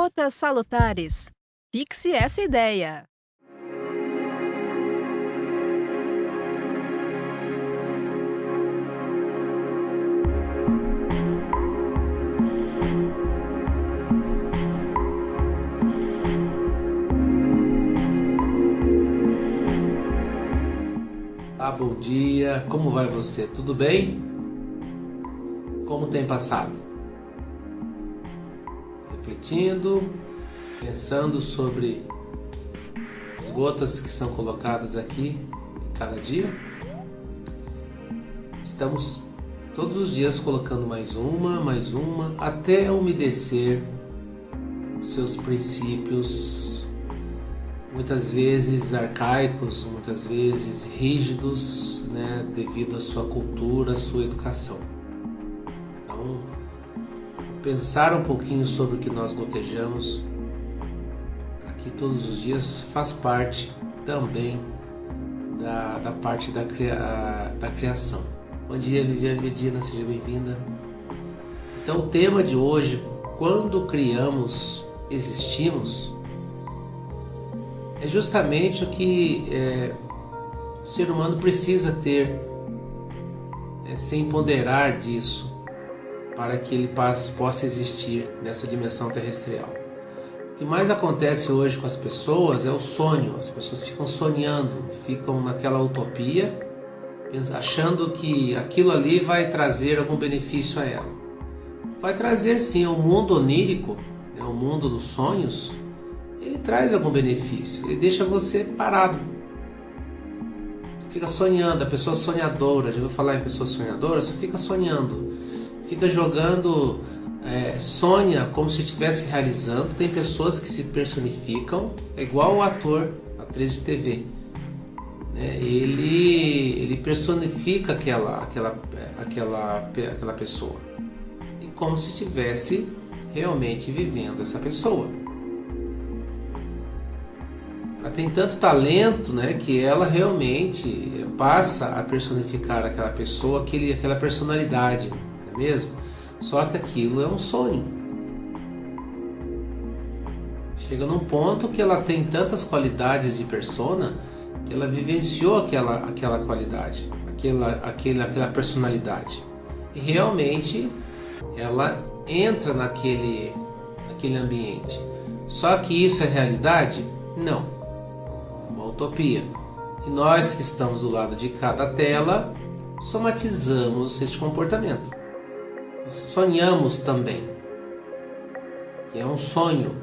Gotas salutares. Fixe essa ideia. Bom dia, como vai você? Tudo bem? Como tem passado? Refletindo, pensando sobre as gotas que são colocadas aqui cada dia. Estamos todos os dias colocando mais uma, até umedecer os seus princípios, muitas vezes arcaicos, muitas vezes rígidos, né, devido à sua cultura, à sua educação. Então, pensar um pouquinho sobre o que nós gotejamos aqui todos os dias faz parte também da parte da criação. Bom dia, Viviane Medina, seja bem-vinda. Então, o tema de hoje, quando criamos, existimos, é justamente o que o ser humano precisa ter, se empoderar disso, para que ele possa existir nessa dimensão terrestrial. O que mais acontece hoje com as pessoas é o sonho. As pessoas ficam sonhando, ficam naquela utopia, achando que aquilo ali vai trazer algum benefício a ela. Vai trazer sim. O mundo onírico, né, o mundo dos sonhos, ele traz algum benefício, ele deixa você parado. Você fica sonhando, a pessoa sonhadora, já ouviu falar em pessoa sonhadora? Você fica sonhando, fica jogando, sonha como se estivesse realizando. Tem pessoas que se personificam, é igual o ator, atriz de TV, né? Ele personifica aquela pessoa, e como se estivesse realmente vivendo essa pessoa. Ela tem tanto talento, né, que ela realmente passa a personificar aquela pessoa, aquela personalidade, não é mesmo? Só que aquilo é um sonho. Chega num ponto que ela tem tantas qualidades de persona que ela vivenciou aquela qualidade, aquela personalidade. E realmente ela entra naquele ambiente. Só que isso é realidade? Não. Utopia. E nós que estamos do lado de cada tela somatizamos este comportamento. Nós sonhamos também, que é um sonho.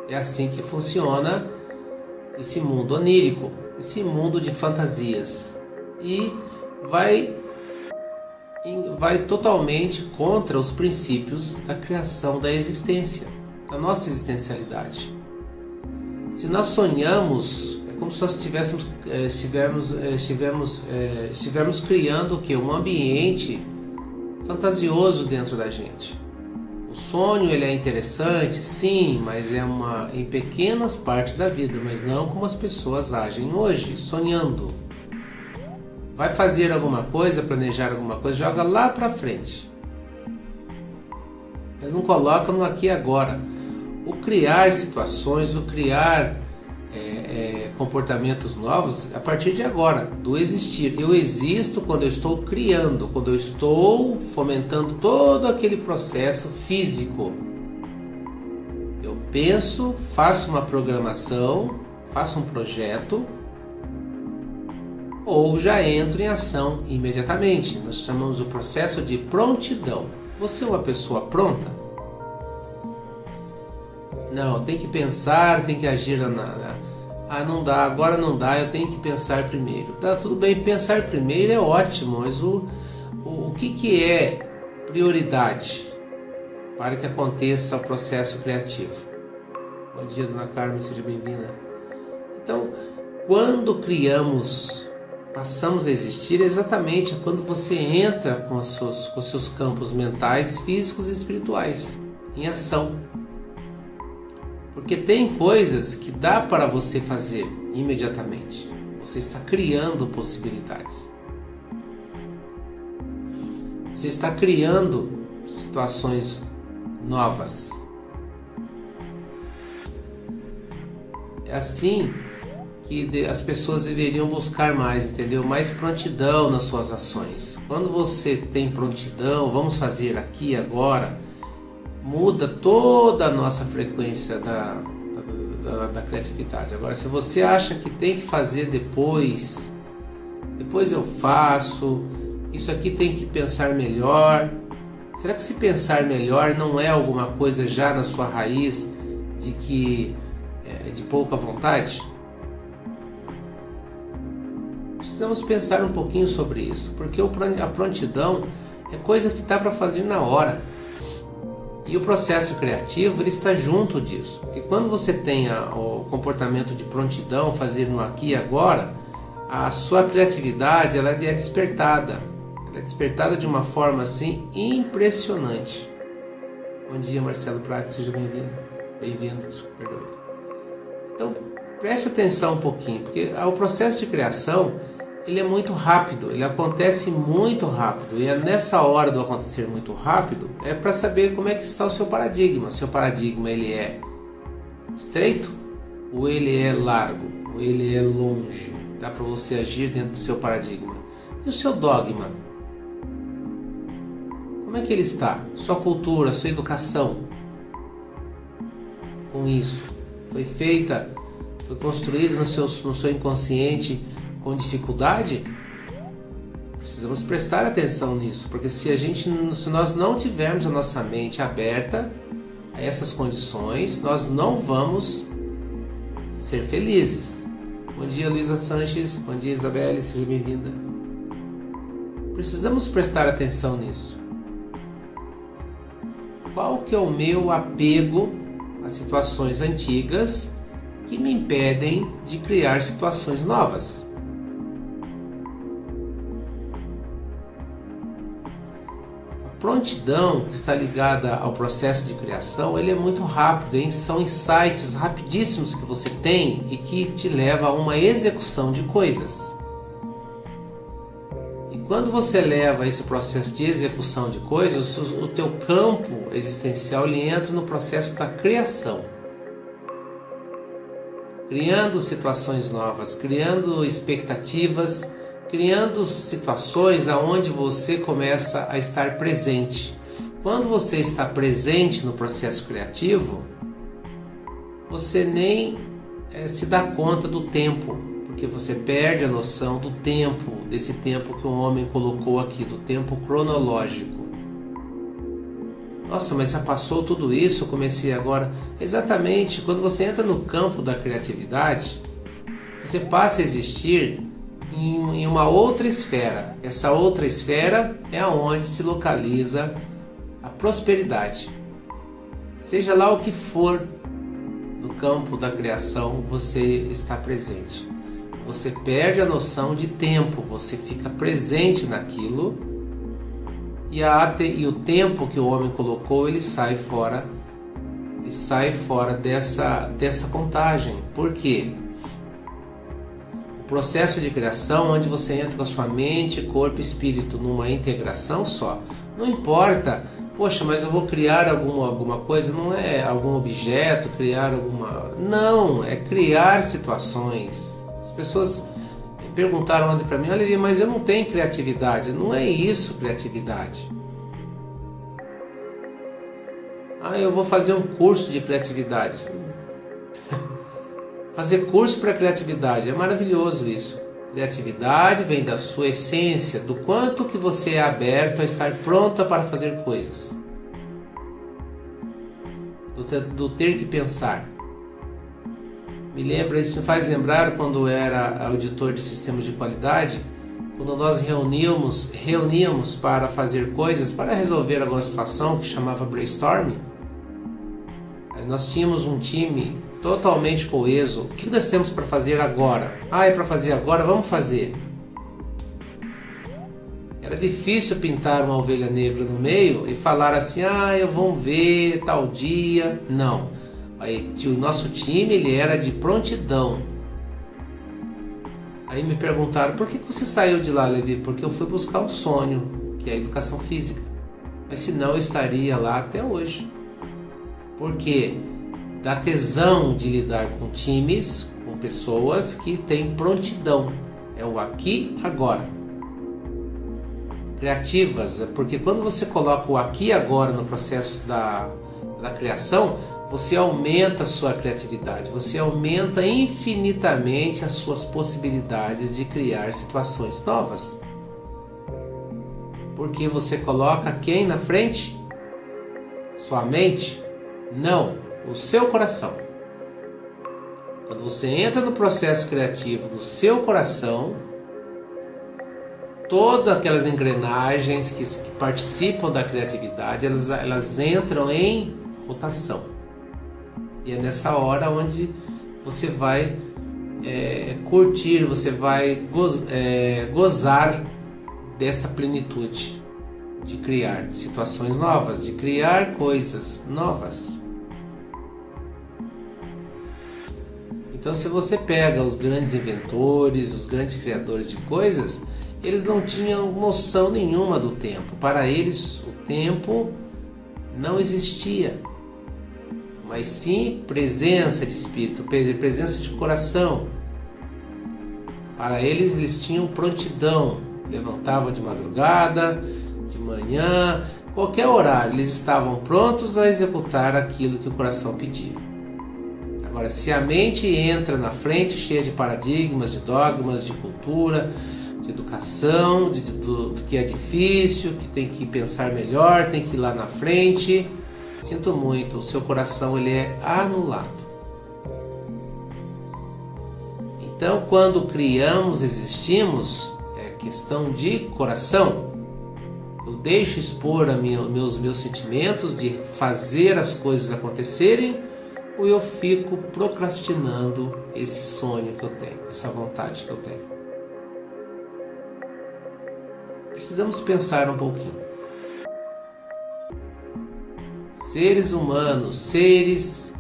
É assim que funciona esse mundo onírico, esse mundo de fantasias, e vai totalmente contra os princípios da criação, da existência, da nossa existencialidade. Se nós sonhamos, como se nós estivermos criando o quê? Um ambiente fantasioso dentro da gente. O sonho, ele é interessante, sim, mas em pequenas partes da vida, mas não como as pessoas agem hoje, sonhando. Vai fazer alguma coisa, planejar alguma coisa, joga lá para frente. Mas não coloca no aqui e agora. O criar situações, o criar comportamentos novos a partir de agora, do existir. Eu existo quando eu estou criando, quando eu estou fomentando todo aquele processo físico. Eu penso, faço uma programação, faço um projeto, ou já entro em ação imediatamente. Nós chamamos o processo de prontidão. Você é uma pessoa pronta? Não, tem que pensar, tem que agir não dá, agora não dá, eu tenho que pensar primeiro. Tá, tudo bem, pensar primeiro é ótimo, mas o que é prioridade para que aconteça o processo criativo? Bom dia, dona Carmen, seja bem-vinda. Então, quando criamos, passamos a existir, é exatamente quando você entra com os seus campos mentais, físicos e espirituais em ação. Porque tem coisas que dá para você fazer imediatamente. Você está criando possibilidades. Você está criando situações novas. É assim que as pessoas deveriam buscar mais, entendeu? Mais prontidão nas suas ações. Quando você tem prontidão, vamos fazer aqui agora, muda toda a nossa frequência da criatividade. Agora, se você acha que tem que fazer depois eu faço, isso aqui tem que pensar melhor. Será que se pensar melhor não é alguma coisa já na sua raiz de pouca vontade? Precisamos pensar um pouquinho sobre isso, porque a prontidão é coisa que dá para fazer na hora. E o processo criativo ele está junto disso. Porque quando você tem o comportamento de prontidão, fazer no aqui e agora, a sua criatividade ela é despertada. Ela é despertada de uma forma assim impressionante. Bom dia, Marcelo Prati, seja bem-vindo. Bem-vindo, desculpa, perdoe. Então, preste atenção um pouquinho, porque o processo de criação ele é muito rápido, ele acontece muito rápido. E é nessa hora do acontecer muito rápido, é para saber como é que está o seu paradigma. O seu paradigma ele é estreito ou ele é largo, ou ele é longe. Dá para você agir dentro do seu paradigma. E o seu dogma? Como é que ele está? Sua cultura, sua educação com isso foi construída no seu inconsciente com dificuldade? Precisamos prestar atenção nisso, porque se nós não tivermos a nossa mente aberta a essas condições, nós não vamos ser felizes. Bom dia, Luísa Sanches. Bom dia, Isabelle. Seja bem-vinda. Precisamos prestar atenção nisso. Qual que é o meu apego a situações antigas que me impedem de criar situações novas? A prontidão que está ligada ao processo de criação, ele é muito rápido, hein? São insights rapidíssimos que você tem e que te leva a uma execução de coisas. E quando você leva esse processo de execução de coisas, o teu campo existencial ele entra no processo da criação. Criando situações novas, criando expectativas, criando situações aonde você começa a estar presente. Quando você está presente no processo criativo, você nem se dá conta do tempo, porque você perde a noção do tempo, desse tempo que o homem colocou aqui, do tempo cronológico. Nossa, mas já passou tudo isso, eu comecei agora. Exatamente, quando você entra no campo da criatividade, você passa a existir em uma outra esfera. Essa outra esfera é onde se localiza a prosperidade. Seja lá o que for no campo da criação, você está presente. Você perde a noção de tempo, você fica presente naquilo e o tempo que o homem colocou, ele sai fora dessa contagem. Por quê? O processo de criação, onde você entra com a sua mente, corpo e espírito numa integração só. Não importa, poxa, mas eu vou criar alguma coisa, não é algum objeto, Não, é criar situações. As pessoas perguntaram ontem para mim, olha, mas eu não tenho criatividade. Não é isso, criatividade. Eu vou fazer um curso de criatividade. Fazer curso para criatividade, é maravilhoso isso. Criatividade vem da sua essência, do quanto que você é aberto a estar pronta para fazer coisas. Do ter que pensar. Isso me faz lembrar quando eu era auditor de sistemas de qualidade, quando nós reuníamos para fazer coisas, para resolver alguma situação que chamava brainstorming. Nós tínhamos um time totalmente coeso. O que nós temos para fazer agora? É para fazer agora? Vamos fazer. Era difícil pintar uma ovelha negra no meio e falar assim, eu vou ver tal dia. Não. Aí, o nosso time ele era de prontidão. Aí me perguntaram, por que você saiu de lá, Levi? Porque eu fui buscar um sonho, que é a educação física. Mas senão eu estaria lá até hoje. Por quê? dá tesão de lidar com times, com pessoas que têm prontidão. É o aqui, agora. Criativas, porque quando você coloca o aqui e agora no processo da criação, você aumenta a sua criatividade, você aumenta infinitamente as suas possibilidades de criar situações novas. Porque você coloca quem na frente? Sua mente? Não, o seu coração. Quando você entra no processo criativo do seu coração, todas aquelas engrenagens que participam da criatividade, elas entram em rotação. E é nessa hora onde você vai curtir, você vai gozar dessa plenitude de criar situações novas, de criar coisas novas. Então, se você pega os grandes inventores, os grandes criadores de coisas, eles não tinham noção nenhuma do tempo. Para eles, o tempo não existia, mas sim presença de espírito, presença de coração. Para eles, eles tinham prontidão, levantavam de madrugada, de manhã, qualquer horário, eles estavam prontos a executar aquilo que o coração pedia. Agora, se a mente entra na frente cheia de paradigmas, de dogmas, de cultura, de educação, do que é difícil, que tem que pensar melhor, tem que ir lá na frente, sinto muito, o seu coração ele é anulado. Então, quando criamos, existimos, é questão de coração. Eu deixo expor meus sentimentos de fazer as coisas acontecerem, ou eu fico procrastinando esse sonho que eu tenho, essa vontade que eu tenho. Precisamos pensar um pouquinho. Seres humanos, seres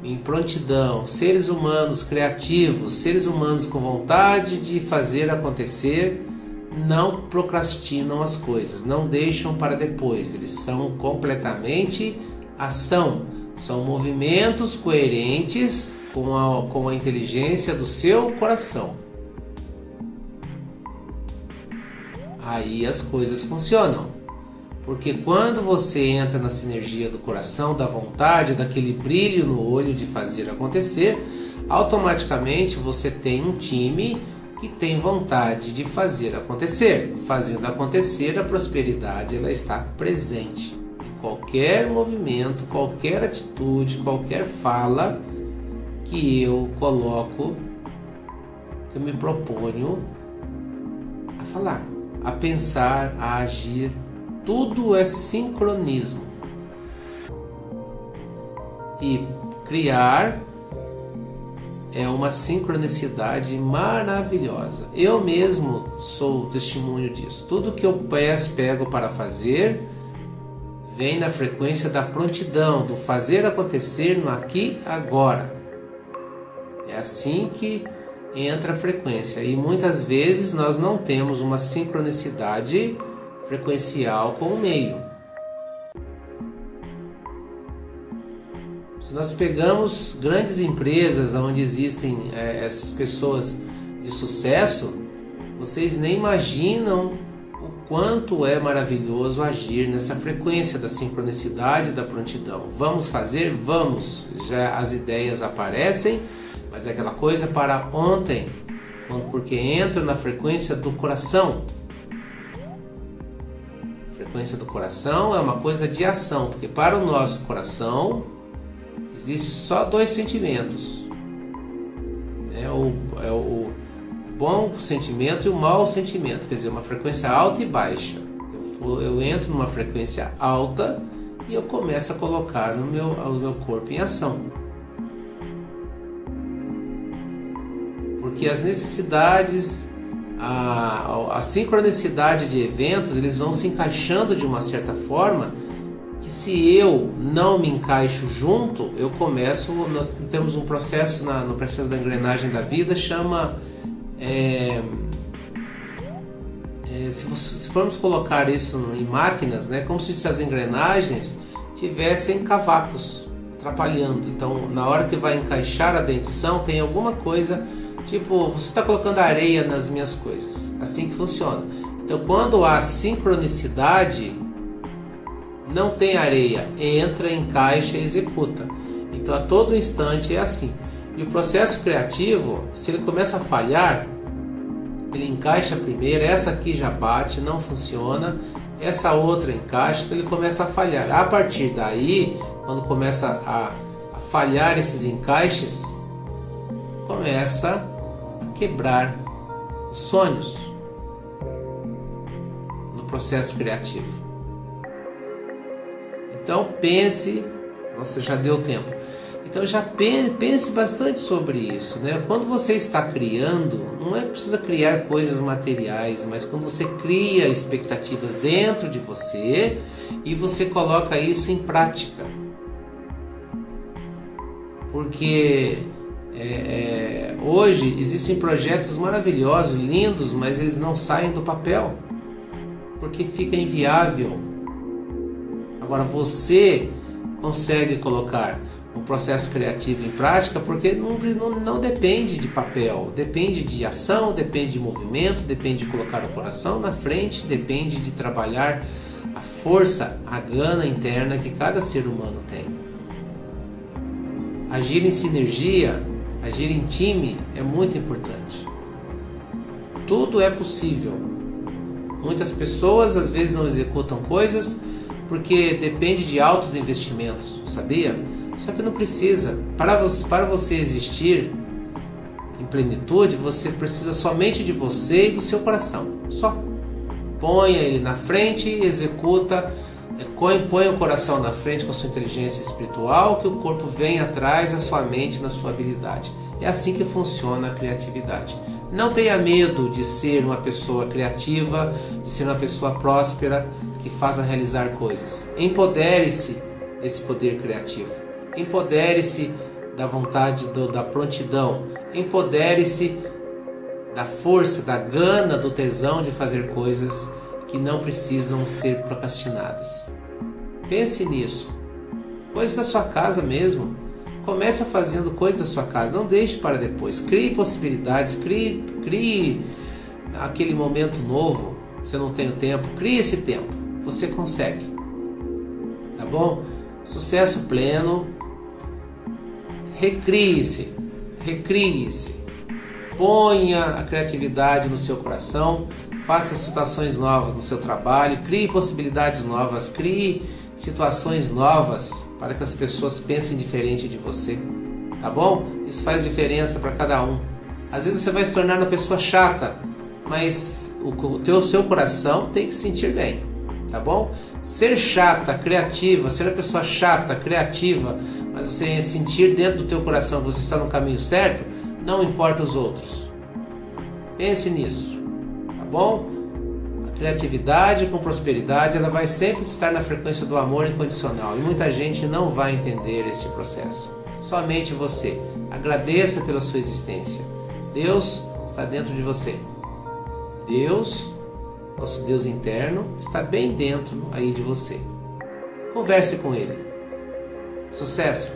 em prontidão, seres humanos criativos, seres humanos com vontade de fazer acontecer, não procrastinam as coisas, não deixam para depois. Eles são completamente ação. São movimentos coerentes com a inteligência do seu coração. Aí as coisas funcionam. Porque quando você entra na sinergia do coração, da vontade, daquele brilho no olho de fazer acontecer, automaticamente você tem um time que tem vontade de fazer acontecer. Fazendo acontecer, a prosperidade ela está presente. Qualquer movimento, qualquer atitude, qualquer fala que eu coloco, que eu me proponho a falar, a pensar, a agir, tudo é sincronismo. E criar é uma sincronicidade maravilhosa. Eu mesmo sou testemunho disso. Tudo que eu pego para fazer vem na frequência da prontidão, do fazer acontecer no aqui agora. É assim que entra a frequência. E muitas vezes nós não temos uma sincronicidade frequencial com o meio. Se nós pegamos grandes empresas onde existem essas pessoas de sucesso, vocês nem imaginam quanto é maravilhoso agir nessa frequência da sincronicidade, da prontidão. Vamos fazer? Vamos! Já as ideias aparecem, mas é aquela coisa para ontem, porque entra na frequência do coração. A frequência do coração é uma coisa de ação, porque para o nosso coração existe só dois sentimentos. O bom sentimento e o mau sentimento, quer dizer, uma frequência alta e baixa. Eu entro numa frequência alta e eu começo a colocar o meu corpo em ação. Porque as necessidades, a sincronicidade de eventos, eles vão se encaixando de uma certa forma que se eu não me encaixo junto, eu começo, nós temos um processo no processo da engrenagem da vida, chama se formos colocar isso em máquinas, como se as engrenagens tivessem cavacos atrapalhando. Então, na hora que vai encaixar a dentição, tem alguma coisa, tipo, você está colocando areia nas minhas coisas. Assim que funciona. Então, quando há sincronicidade, não tem areia, entra, encaixa e executa. Então, a todo instante é assim. E o processo criativo, se ele começa a falhar, ele encaixa primeiro, essa aqui já bate, não funciona, essa outra encaixa, então ele começa a falhar. A partir daí, quando começa a falhar esses encaixes, começa a quebrar os sonhos no processo criativo. Então pense, você já deu tempo. Então já pense bastante sobre isso, né? Quando você está criando, não é que precisa criar coisas materiais, mas quando você cria expectativas dentro de você e você coloca isso em prática. Porque hoje existem projetos maravilhosos, lindos, mas eles não saem do papel, porque fica inviável. Agora você consegue colocar um processo criativo em prática porque não depende de papel, depende de ação, depende de movimento, depende de colocar o coração na frente, depende de trabalhar a força, a gana interna que cada ser humano tem. Agir em sinergia, agir em time é muito importante. Tudo é possível. Muitas pessoas às vezes não executam coisas porque depende de altos investimentos, sabia? Só que não precisa. Para você existir em plenitude, você precisa somente de você e do seu coração. Só. Ponha ele na frente, executa, põe o coração na frente com a sua inteligência espiritual, que o corpo vem atrás da sua mente, na sua habilidade. É assim que funciona a criatividade. Não tenha medo de ser uma pessoa criativa, de ser uma pessoa próspera, que faça realizar coisas. Empodere-se desse poder criativo. Empodere-se da vontade, da prontidão. Empodere-se da força, da gana, do tesão de fazer coisas que não precisam ser procrastinadas. Pense nisso. Coisas da sua casa mesmo. Comece fazendo coisas da sua casa. Não deixe para depois. Crie possibilidades. Crie aquele momento novo. Você não tem o tempo. Crie esse tempo. Você consegue. Tá bom? Sucesso pleno. Recrie-se. Ponha a criatividade no seu coração. Faça situações novas no seu trabalho. Crie possibilidades novas. Crie situações novas para que as pessoas pensem diferente de você. Tá bom? Isso faz diferença para cada um. Às vezes você vai se tornar uma pessoa chata, mas o seu coração tem que se sentir bem. Tá bom? Ser chata, criativa, ser uma pessoa chata, criativa, mas você sentir dentro do teu coração que você está no caminho certo, não importa os outros. Pense nisso, tá bom? A criatividade com prosperidade, ela vai sempre estar na frequência do amor incondicional e muita gente não vai entender este processo. Somente você. Agradeça pela sua existência. Deus está dentro de você. Deus, nosso Deus interno, está bem dentro aí de você. Converse com Ele. Sucesso!